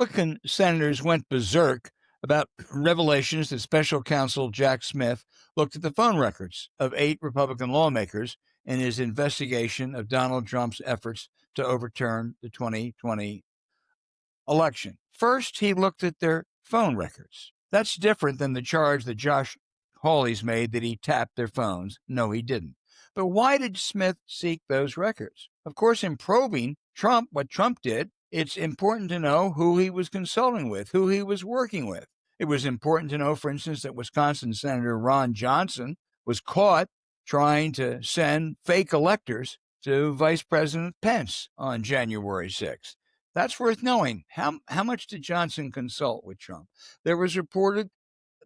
Republican senators went berserk about revelations that special counsel Jack Smith looked at the phone records of 8 Republican lawmakers in his investigation of Donald Trump's efforts to overturn the 2020 election. First, he looked at their phone records. That's different than the charge that Josh Hawley's made that he tapped their phones. No, he didn't. But why did Smith seek those records? Of course, in probing Trump, what Trump did, it's important to know who he was consulting with, who he was working with. It was important to know, for instance, that Wisconsin Senator Ron Johnson was caught trying to send fake electors to Vice President Pence on January 6th. That's worth knowing. How much did Johnson consult with Trump? There was reported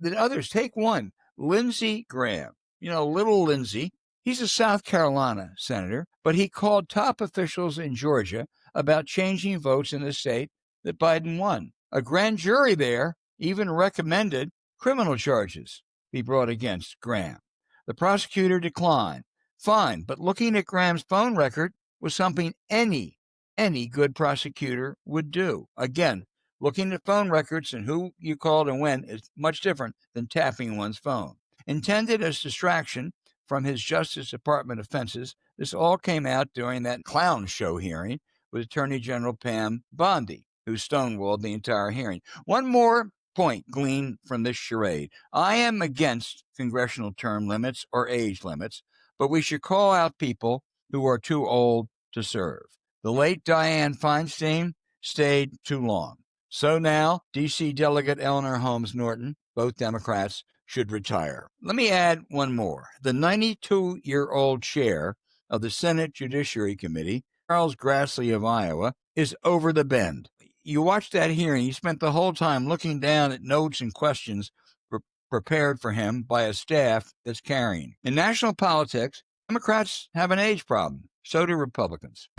that others, take one, Lindsey Graham, little Lindsey. He's a South Carolina senator, but he called top officials in Georgia about changing votes in the state that Biden won. A grand jury there even recommended criminal charges be brought against Graham. The prosecutor declined. Fine, but looking at Graham's phone record was something any good prosecutor would do. Again, looking at phone records and who you called and when is much different than tapping one's phone. Intended as distraction from his Justice Department offenses, this all came out during that clown show hearing with Attorney General Pam Bondi, who stonewalled the entire hearing. One more point gleaned from this charade. I am against congressional term limits or age limits, but we should call out people who are too old to serve. The late Dianne Feinstein stayed too long. So now, D.C. Delegate Eleanor Holmes Norton, both Democrats, should retire. Let me add one more. The 92-year-old chair of the Senate Judiciary Committee, Charles Grassley of Iowa, is over the bend. You watched that hearing. He spent the whole time looking down at notes and questions prepared for him by a staff that's carrying. In national politics, Democrats have an age problem. So do Republicans.